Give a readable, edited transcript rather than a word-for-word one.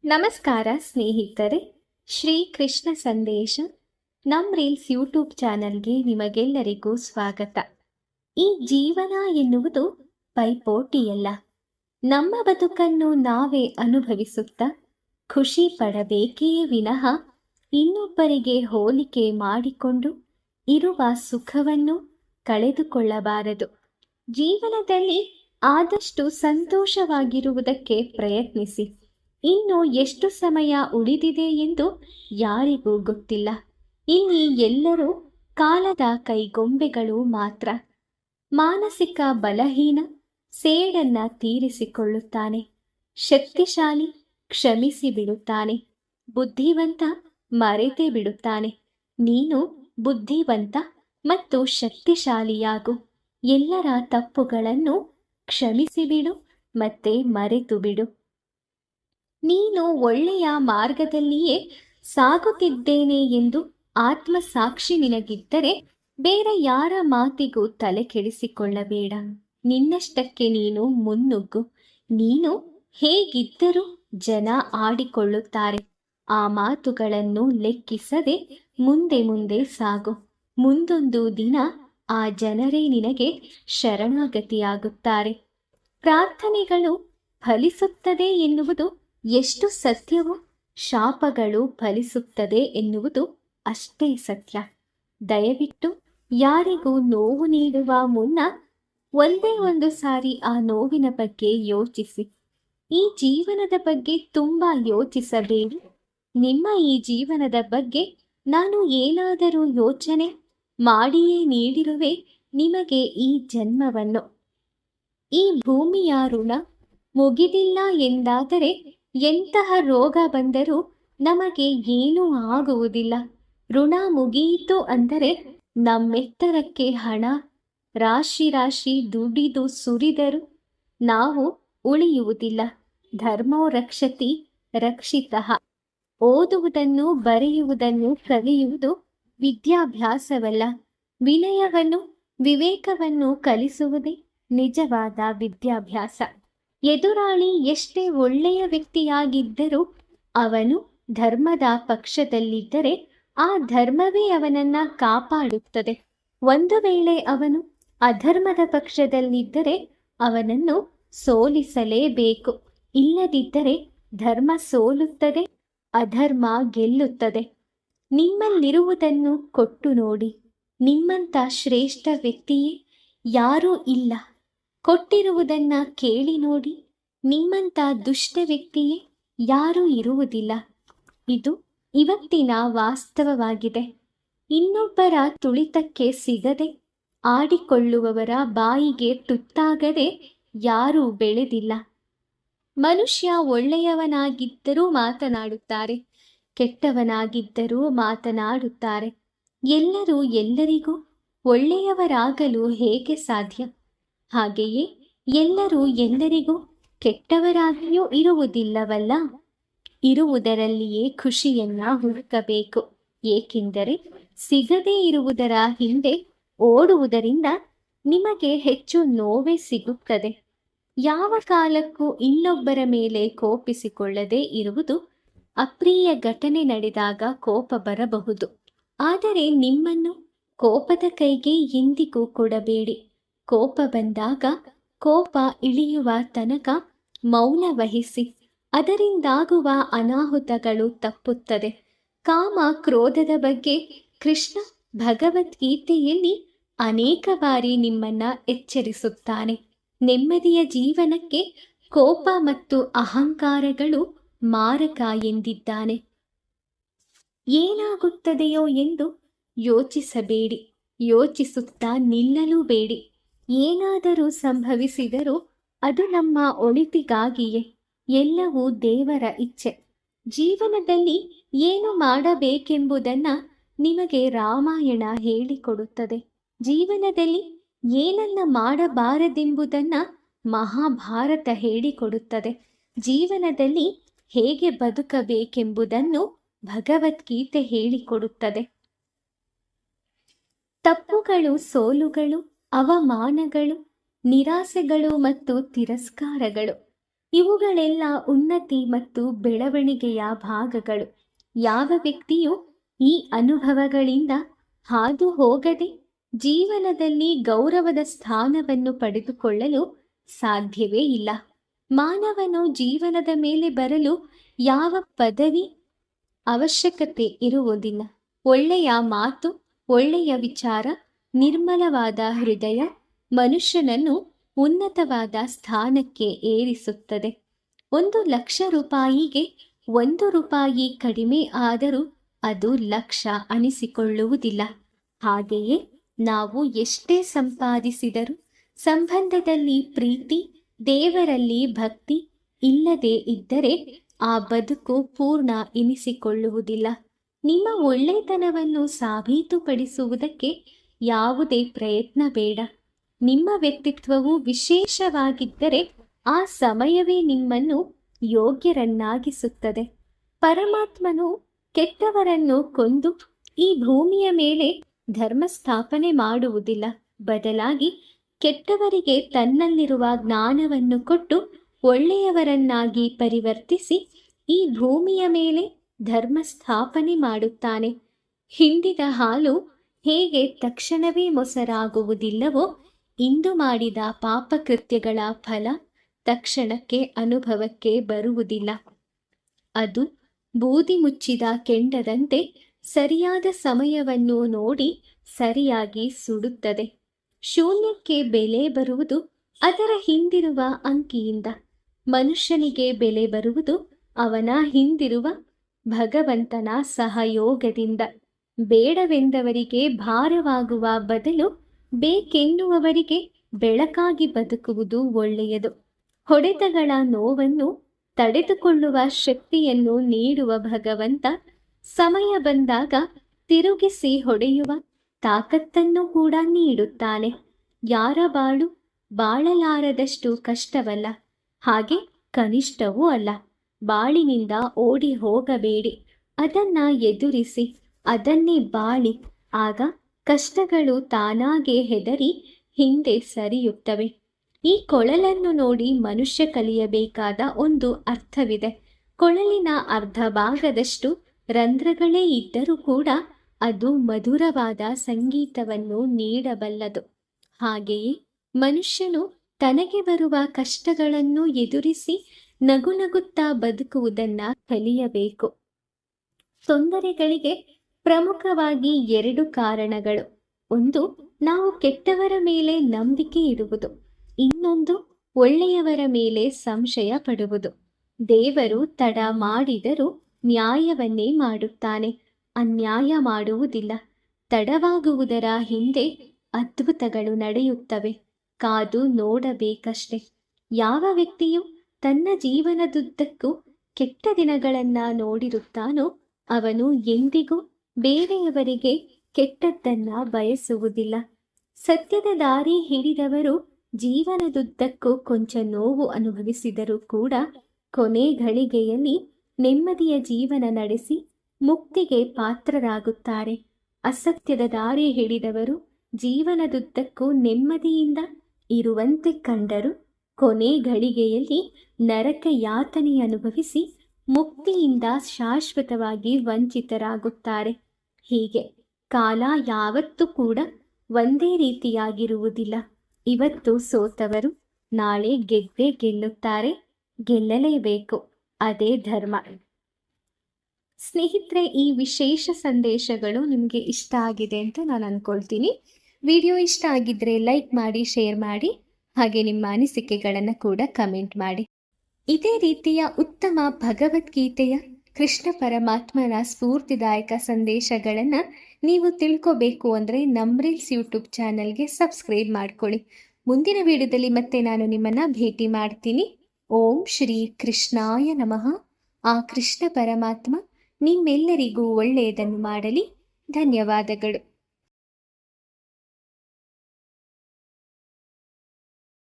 ನಮಸ್ಕಾರ ಸ್ನೇಹಿತರೆ, ಶ್ರೀ ಕೃಷ್ಣ ಸಂದೇಶ ನಮ್ ರೀಲ್ಸ್ ಯೂಟ್ಯೂಬ್ ಚಾನಲ್ಗೆ ನಿಮಗೆಲ್ಲರಿಗೂ ಸ್ವಾಗತ. ಈ ಜೀವನ ಎನ್ನುವುದು ಪೈಪೋಟಿಯಲ್ಲ. ನಮ್ಮ ಬದುಕನ್ನು ನಾವೇ ಅನುಭವಿಸುತ್ತಾ ಖುಷಿ ಪಡಬೇಕೇ ವಿನಃ ಇನ್ನೊಬ್ಬರಿಗೆ ಹೋಲಿಕೆ ಮಾಡಿಕೊಂಡು ಇರುವ ಸುಖವನ್ನು ಕಳೆದುಕೊಳ್ಳಬಾರದು. ಜೀವನದಲ್ಲಿ ಆದಷ್ಟು ಸಂತೋಷವಾಗಿರುವುದಕ್ಕೆ ಪ್ರಯತ್ನಿಸಿ. ಇನ್ನು ಎಷ್ಟು ಸಮಯ ಉಳಿದಿದೆ ಎಂದು ಯಾರಿಗೂ ಗೊತ್ತಿಲ್ಲ. ಇಲ್ಲಿ ಎಲ್ಲರೂ ಕಾಲದ ಕೈಗೊಂಬೆಗಳು ಮಾತ್ರ. ಮಾನಸಿಕ ಬಲಹೀನ ಸೇಡನ್ನ ತೀರಿಸಿಕೊಳ್ಳುತ್ತಾನೆ, ಶಕ್ತಿಶಾಲಿ ಕ್ಷಮಿಸಿ ಬಿಡುತ್ತಾನೆ, ಬುದ್ಧಿವಂತ ಮರೆತೇ ಬಿಡುತ್ತಾನೆ. ನೀನು ಬುದ್ಧಿವಂತ ಮತ್ತು ಶಕ್ತಿಶಾಲಿಯಾಗು. ಎಲ್ಲರ ತಪ್ಪುಗಳನ್ನು ಕ್ಷಮಿಸಿಬಿಡು ಮತ್ತೆ ಮರೆತು ಬಿಡು. ನೀನು ಒಳ್ಳೆಯ ಮಾರ್ಗದಲ್ಲಿಯೇ ಸಾಗುತ್ತಿದ್ದೇನೆ ಎಂದು ಆತ್ಮಸಾಕ್ಷಿ ನಿನಗಿದ್ದರೆ ಬೇರೆ ಯಾರ ಮಾತಿಗೂ ತಲೆ ಕೆಡಿಸಿಕೊಳ್ಳಬೇಡ. ನಿನ್ನಷ್ಟಕ್ಕೆ ನೀನು ಮುನ್ನುಗ್ಗು. ನೀನು ಹೇಗಿದ್ದರೂ ಜನ ಆಡಿಕೊಳ್ಳುತ್ತಾರೆ. ಆ ಮಾತುಗಳನ್ನು ಲೆಕ್ಕಿಸದೆ ಮುಂದೆ ಮುಂದೆ ಸಾಗು. ಮುಂದೊಂದು ದಿನ ಆ ಜನರೇ ನಿನಗೆ ಶರಣಾಗತಿಯಾಗುತ್ತಾರೆ. ಪ್ರಾರ್ಥನೆಗಳು ಫಲಿಸುತ್ತದೆ ಎನ್ನುವುದು ಎಷ್ಟು ಸತ್ಯವೋ, ಶಾಪಗಳು ಫಲಿಸುತ್ತದೆ ಎನ್ನುವುದು ಅಷ್ಟೇ ಸತ್ಯ. ದಯವಿಟ್ಟು ಯಾರಿಗೂ ನೋವು ನೀಡುವ ಮುನ್ನ ಒಂದೇ ಒಂದು ಸಾರಿ ಆ ನೋವಿನ ಬಗ್ಗೆ ಯೋಚಿಸಿ. ಈ ಜೀವನದ ಬಗ್ಗೆ ತುಂಬ ಯೋಚಿಸಬೇಡಿ. ನಿಮ್ಮ ಈ ಜೀವನದ ಬಗ್ಗೆ ನಾನು ಏನಾದರೂ ಯೋಚನೆ ಮಾಡಿಯೇ ನೀಡಿರುವೆ ನಿಮಗೆ ಈ ಜನ್ಮವನ್ನು. ಈ ಭೂಮಿಯ ಋಣ ಮುಗಿದಿಲ್ಲ ಎಂದಾದರೆ ಎಂತಹ ರೋಗ ಬಂದರೂ ನಮಗೆ ಏನೂ ಆಗುವುದಿಲ್ಲ. ಋಣ ಮುಗಿಯಿತು ಅಂದರೆ ನಮ್ಮೆತ್ತರಕ್ಕೆ ಹಣ ರಾಶಿ ರಾಶಿ ದುಡಿದು ಸುರಿದರೂ ನಾವು ಉಳಿಯುವುದಿಲ್ಲ. ಧರ್ಮೋ ರಕ್ಷತಿ ರಕ್ಷಿತಃ. ಓದುವುದನ್ನು ಬರೆಯುವುದನ್ನು ಕಲಿಯುವುದು ವಿದ್ಯಾಭ್ಯಾಸವಲ್ಲ, ವಿನಯವನ್ನು ವಿವೇಕವನ್ನು ಕಲಿಸುವುದೇ ನಿಜವಾದ ವಿದ್ಯಾಭ್ಯಾಸ. ಎದುರಾಳಿ ಎಷ್ಟೇ ಒಳ್ಳೆಯ ವ್ಯಕ್ತಿಯಾಗಿದ್ದರೂ ಅವನು ಧರ್ಮದ ಪಕ್ಷದಲ್ಲಿದ್ದರೆ ಆ ಧರ್ಮವೇ ಅವನನ್ನ ಕಾಪಾಡುತ್ತದೆ. ಒಂದು ವೇಳೆ ಅವನು ಅಧರ್ಮದ ಪಕ್ಷದಲ್ಲಿದ್ದರೆ ಅವನನ್ನು ಸೋಲಿಸಲೇಬೇಕು. ಇಲ್ಲದಿದ್ದರೆ ಧರ್ಮ ಸೋಲುತ್ತದೆ, ಅಧರ್ಮ ಗೆಲ್ಲುತ್ತದೆ. ನಿಮ್ಮಲ್ಲಿರುವುದನ್ನು ಕೊಟ್ಟು ನೋಡಿ. ನಿಮ್ಮಂಥ ಶ್ರೇಷ್ಠ ವ್ಯಕ್ತಿಯೇ ಯಾರೂ ಇಲ್ಲ. ಕೊಟ್ಟಿರುವುದನ್ನ ಕೇಳಿ ನೋಡಿ. ನಿಮ್ಮಂಥ ದುಷ್ಟ ವ್ಯಕ್ತಿಯೇ ಯಾರೂ ಇರುವುದಿಲ್ಲ. ಇದು ಇವತ್ತಿನ ವಾಸ್ತವವಾಗಿದೆ. ಇನ್ನೊಬ್ಬರ ತುಳಿತಕ್ಕೆ ಸಿಗದೆ ಆಡಿಕೊಳ್ಳುವವರ ಬಾಯಿಗೆ ತುತ್ತಾಗದೆ ಯಾರೂ ಬೆಳೆದಿಲ್ಲ. ಮನುಷ್ಯ ಒಳ್ಳೆಯವನಾಗಿದ್ದರೂ ಮಾತನಾಡುತ್ತಾರೆ, ಕೆಟ್ಟವನಾಗಿದ್ದರೂ ಮಾತನಾಡುತ್ತಾರೆ. ಎಲ್ಲರೂ ಎಲ್ಲರಿಗೂ ಒಳ್ಳೆಯವರಾಗಲು ಹೇಗೆ ಸಾಧ್ಯ? ಹಾಗೆಯೇ ಎಲ್ಲರೂ ಎಲ್ಲರಿಗೂ ಕೆಟ್ಟವರಾಗಿಯೂ ಇರುವುದಿಲ್ಲವಲ್ಲ. ಇರುವುದರಲ್ಲಿಯೇ ಖುಷಿಯನ್ನ ಹುಡುಕಬೇಕು. ಏಕೆಂದರೆ ಸಿಗದೇ ಇರುವುದರ ಹಿಂದೆ ಓಡುವುದರಿಂದ ನಿಮಗೆ ಹೆಚ್ಚು ನೋವೇ ಸಿಗುತ್ತದೆ. ಯಾವ ಕಾಲಕ್ಕೂ ಇನ್ನೊಬ್ಬರ ಮೇಲೆ ಕೋಪಿಸಿಕೊಳ್ಳದೆ ಇರುವುದು. ಅಪ್ರಿಯ ಘಟನೆ ನಡೆದಾಗ ಕೋಪ ಬರಬಹುದು, ಆದರೆ ನಿಮ್ಮನ್ನು ಕೋಪದ ಕೈಗೆ ಎಂದಿಗೂ ಕೊಡಬೇಡಿ. ಕೋಪ ಬಂದಾಗ ಕೋಪ ಇಳಿಯುವ ತನಕ ಮೌನ ವಹಿಸಿ. ಅದರಿಂದಾಗುವ ಅನಾಹುತಗಳು ತಪ್ಪುತ್ತದೆ. ಕಾಮ ಕ್ರೋಧದ ಬಗ್ಗೆ ಕೃಷ್ಣ ಭಗವದ್ಗೀತೆಯಲ್ಲಿ ಅನೇಕ ಬಾರಿ ನಿಮ್ಮನ್ನ ಎಚ್ಚರಿಸುತ್ತಾನೆ. ನೆಮ್ಮದಿಯ ಜೀವನಕ್ಕೆ ಕೋಪ ಮತ್ತು ಅಹಂಕಾರಗಳು ಮಾರಕ ಎಂದಿದ್ದಾನೆ. ಏನಾಗುತ್ತದೆಯೋ ಎಂದು ಯೋಚಿಸಬೇಡಿ, ಯೋಚಿಸುತ್ತಾ ನಿಲ್ಲಲೂ ಬೇಡಿ. ಏನಾದರೂ ಸಂಭವಿಸಿದರೂ ಅದು ನಮ್ಮ ಒಳಿತಿಗಾಗಿಯೇ. ಎಲ್ಲವೂ ದೇವರ ಇಚ್ಛೆ. ಜೀವನದಲ್ಲಿ ಏನು ಮಾಡಬೇಕೆಂಬುದನ್ನು ನಿಮಗೆ ರಾಮಾಯಣ ಹೇಳಿಕೊಡುತ್ತದೆ. ಜೀವನದಲ್ಲಿ ಏನನ್ನ ಮಾಡಬಾರದೆಂಬುದನ್ನು ಮಹಾಭಾರತ ಹೇಳಿಕೊಡುತ್ತದೆ. ಜೀವನದಲ್ಲಿ ಹೇಗೆ ಬದುಕಬೇಕೆಂಬುದನ್ನು ಭಗವದ್ಗೀತೆ ಹೇಳಿಕೊಡುತ್ತದೆ. ತಪ್ಪುಗಳು, ಸೋಲುಗಳು, ಅವಮಾನಗಳು, ನಿರಾಸೆಗಳು ಮತ್ತು ತಿರಸ್ಕಾರಗಳು ಇವುಗಳೆಲ್ಲ ಉನ್ನತಿ ಮತ್ತು ಬೆಳವಣಿಗೆಯ ಭಾಗಗಳು. ಯಾವ ವ್ಯಕ್ತಿಯು ಈ ಅನುಭವಗಳಿಂದ ಹಾದು ಹೋಗದೆ ಜೀವನದಲ್ಲಿ ಗೌರವದ ಸ್ಥಾನವನ್ನು ಪಡೆದುಕೊಳ್ಳಲು ಸಾಧ್ಯವೇ ಇಲ್ಲ. ಮಾನವನು ಜೀವನದ ಮೇಲೆ ಬರಲು ಯಾವ ಪದವಿ ಅವಶ್ಯಕತೆ ಇರುವುದಿಲ್ಲ. ಒಳ್ಳೆಯ ಮಾತು, ಒಳ್ಳೆಯ ವಿಚಾರ, ನಿರ್ಮಲವಾದ ಹೃದಯ ಮನುಷ್ಯನನ್ನು ಉನ್ನತವಾದ ಸ್ಥಾನಕ್ಕೆ ಏರಿಸುತ್ತದೆ. 1,00,000 ರೂಪಾಯಿಗೆ 1 ರೂಪಾಯಿ ಕಡಿಮೆ ಆದರೂ ಅದು ಲಕ್ಷ ಅನಿಸಿಕೊಳ್ಳುವುದಿಲ್ಲ. ಹಾಗೆಯೇ ನಾವು ಎಷ್ಟೇ ಸಂಪಾದಿಸಿದರೂ ಸಂಬಂಧದಲ್ಲಿ ಪ್ರೀತಿ, ದೇವರಲ್ಲಿ ಭಕ್ತಿ ಇಲ್ಲದೆ ಇದ್ದರೆ ಆ ಬದುಕು ಪೂರ್ಣ ಎನಿಸಿಕೊಳ್ಳುವುದಿಲ್ಲ. ನಿಮ್ಮ ಒಳ್ಳೆತನವನ್ನು ಸಾಬೀತುಪಡಿಸುವುದಕ್ಕೆ ಯಾವುದೇ ಪ್ರಯತ್ನ ಬೇಡ. ನಿಮ್ಮ ವ್ಯಕ್ತಿತ್ವವು ವಿಶೇಷವಾಗಿದ್ದರೆ ಆ ಸಮಯವೇ ನಿಮ್ಮನ್ನು ಯೋಗ್ಯರನ್ನಾಗಿಸುತ್ತದೆ. ಪರಮಾತ್ಮನು ಕೆಟ್ಟವರನ್ನು ಕೊಂದು ಈ ಭೂಮಿಯ ಮೇಲೆ ಧರ್ಮ ಸ್ಥಾಪನೆ ಮಾಡುವುದಿಲ್ಲ. ಬದಲಾಗಿ ಕೆಟ್ಟವರಿಗೆ ತನ್ನಲ್ಲಿರುವ ಜ್ಞಾನವನ್ನು ಕೊಟ್ಟು ಒಳ್ಳೆಯವರನ್ನಾಗಿ ಪರಿವರ್ತಿಸಿ ಈ ಭೂಮಿಯ ಮೇಲೆ ಧರ್ಮ ಸ್ಥಾಪನೆ ಮಾಡುತ್ತಾನೆ. ಹಿಂಡಿದ ಹಾಲು ಹೇಗೆ ತಕ್ಷಣವೇ ಮೊಸರಾಗುವುದಿಲ್ಲವೋ, ಇಂದು ಮಾಡಿದ ಪಾಪಕೃತ್ಯಗಳ ಫಲ ತಕ್ಷಣಕ್ಕೆ ಅನುಭವಕ್ಕೆ ಬರುವುದಿಲ್ಲ. ಅದು ಬೂದಿ ಮುಚ್ಚಿದ ಕೆಂಡದಂತೆ ಸರಿಯಾದ ಸಮಯವನ್ನು ನೋಡಿ ಸರಿಯಾಗಿ ಸುಡುತ್ತದೆ. ಶೂನ್ಯಕ್ಕೆ ಬೆಲೆ ಬರುವುದು ಅದರ ಹಿಂದಿರುವ ಅಂಕಿಯಿಂದ. ಮನುಷ್ಯನಿಗೆ ಬೆಲೆ ಬರುವುದು ಅವನ ಹಿಂದಿರುವ ಭಗವಂತನ ಸಹಯೋಗದಿಂದ. ಬೇಡವೆಂದವರಿಗೆ ಭಾರವಾಗುವ ಬದಲು ಬೇಕೆನ್ನುವವರಿಗೆ ಬೆಳಕಾಗಿ ಬದುಕುವುದು ಒಳ್ಳೆಯದು. ಹೊಡೆತಗಳ ನೋವನ್ನು ತಡೆದುಕೊಳ್ಳುವ ಶಕ್ತಿಯನ್ನು ನೀಡುವ ಭಗವಂತ ಸಮಯ ಬಂದಾಗ ತಿರುಗಿಸಿ ಹೊಡೆಯುವ ತಾಕತ್ತನ್ನು ಕೂಡ ನೀಡುತ್ತಾನೆ. ಯಾರ ಬಾಳು ಬಾಳಲಾರದಷ್ಟು ಕಷ್ಟವಲ್ಲ, ಹಾಗೆ ಕನಿಷ್ಠವೂ ಅಲ್ಲ. ಬಾಳಿನಿಂದ ಓಡಿ ಹೋಗಬೇಡಿ, ಅದನ್ನ ಎದುರಿಸಿ ಅದನ್ನೇ ಬಾಳಿ. ಆಗ ಕಷ್ಟಗಳು ತಾನಾಗೇ ಹೆದರಿ ಹಿಂದೆ ಸರಿಯುತ್ತವೆ. ಈ ಕೊಳಲನ್ನು ನೋಡಿ ಮನುಷ್ಯ ಕಲಿಯಬೇಕಾದ ಒಂದು ಅರ್ಥವಿದೆ. ಕೊಳಲಿನ ಅರ್ಧ ಭಾಗದಷ್ಟು ರಂಧ್ರಗಳೇ ಇದ್ದರೂ ಕೂಡ ಅದು ಮಧುರವಾದ ಸಂಗೀತವನ್ನು ನೀಡಬಲ್ಲದು. ಹಾಗೆಯೇ ಮನುಷ್ಯನು ತನಗೆ ಬರುವ ಕಷ್ಟಗಳನ್ನು ಎದುರಿಸಿ ನಗುನಗುತ್ತಾ ಬದುಕುವುದನ್ನ ಕಲಿಯಬೇಕು. ತೊಂದರೆಗಳಿಗೆ ಪ್ರಮುಖವಾಗಿ 2 ಕಾರಣಗಳು. ಒಂದು, ನಾವು ಕೆಟ್ಟವರ ಮೇಲೆ ನಂಬಿಕೆ ಇಡುವುದು. ಇನ್ನೊಂದು, ಒಳ್ಳೆಯವರ ಮೇಲೆ ಸಂಶಯ ಪಡುವುದು. ದೇವರು ತಡ ಮಾಡಿದರೂ ನ್ಯಾಯವನ್ನೇ ಮಾಡುತ್ತಾನೆ, ಅನ್ಯಾಯ ಮಾಡುವುದಿಲ್ಲ. ತಡವಾಗುವುದರ ಹಿಂದೆ ಅದ್ಭುತಗಳು ನಡೆಯುತ್ತವೆ. ಕಾದು ನೋಡಬೇಕಷ್ಟೆ. ಯಾವ ವ್ಯಕ್ತಿಯು ತನ್ನ ಜೀವನದುದ್ದಕ್ಕೂ ಕೆಟ್ಟ ದಿನಗಳನ್ನ ನೋಡಿರುತ್ತಾನೋ ಅವನು ಎಂದಿಗೂ ಬೇರೆಯವರಿಗೆ ಕೆಟ್ಟದ್ದನ್ನ ಬಯಸುವುದಿಲ್ಲ. ಸತ್ಯದ ದಾರಿ ಹಿಡಿದವರು ಜೀವನದುದ್ದಕ್ಕೂ ಕೊಂಚ ನೋವು ಅನುಭವಿಸಿದರೂ ಕೂಡ ಕೊನೆ ಘಳಿಗೆಯಲ್ಲಿ ನೆಮ್ಮದಿಯ ಜೀವನ ನಡೆಸಿ ಮುಕ್ತಿಗೆ ಪಾತ್ರರಾಗುತ್ತಾರೆ. ಅಸತ್ಯದ ದಾರಿ ಹಿಡಿದವರು ಜೀವನದುದ್ದಕ್ಕೂ ನೆಮ್ಮದಿಯಿಂದ ಇರುವಂತೆ ಕಂಡರು ಕೊನೆ ಘಳಿಗೆಯಲ್ಲಿ ನರಕ ಯಾತನೆ ಅನುಭವಿಸಿ ಮುಕ್ತಿಯಿಂದ ಶಾಶ್ವತವಾಗಿ ವಂಚಿತರಾಗುತ್ತಾರೆ. ಹೀಗೆ ಕಾಲ ಯಾವತ್ತೂ ಕೂಡ ಒಂದೇ ರೀತಿಯಾಗಿರುವುದಿಲ್ಲ. ಇವತ್ತು ಸೋತವರು ನಾಳೆ ಗೆದ್ದೇ ಗೆಲ್ಲುತ್ತಾರೆ, ಗೆಲ್ಲಲೇಬೇಕು. ಅದೇ ಧರ್ಮ. ಸ್ನೇಹಿತರೆ, ಈ ವಿಶೇಷ ಸಂದೇಶಗಳು ನಿಮಗೆ ಇಷ್ಟ ಆಗಿದೆ ಅಂತ ನಾನು ಅಂದ್ಕೊಳ್ತೀನಿ. ವಿಡಿಯೋ ಇಷ್ಟ ಆಗಿದ್ರೆ ಲೈಕ್ ಮಾಡಿ, ಶೇರ್ ಮಾಡಿ, ಹಾಗೆ ನಿಮ್ಮ ಅನಿಸಿಕೆಗಳನ್ನು ಕೂಡ ಕಮೆಂಟ್ ಮಾಡಿ. ಇದೇ ರೀತಿಯ ಉತ್ತಮ ಭಗವದ್ಗೀತೆಯ ಕೃಷ್ಣ ಪರಮಾತ್ಮನ ಸ್ಫೂರ್ತಿದಾಯಕ ಸಂದೇಶಗಳನ್ನು ನೀವು ತಿಳ್ಕೋಬೇಕು ಅಂದರೆ ನಮ್ರೀಲ್ಸ್ ಯೂಟ್ಯೂಬ್ ಚಾನಲ್ಗೆ ಸಬ್ಸ್ಕ್ರೈಬ್ ಮಾಡ್ಕೊಳ್ಳಿ. ಮುಂದಿನ ವಿಡಿಯೋದಲ್ಲಿ ಮತ್ತೆ ನಾನು ನಿಮ್ಮನ್ನು ಭೇಟಿ ಮಾಡ್ತೀನಿ. ಓಂ ಶ್ರೀ ಕೃಷ್ಣಾಯ ನಮಃ. ಆ ಕೃಷ್ಣ ಪರಮಾತ್ಮ ನಿಮ್ಮೆಲ್ಲರಿಗೂ ಒಳ್ಳೆಯದನ್ನು ಮಾಡಲಿ. ಧನ್ಯವಾದಗಳು.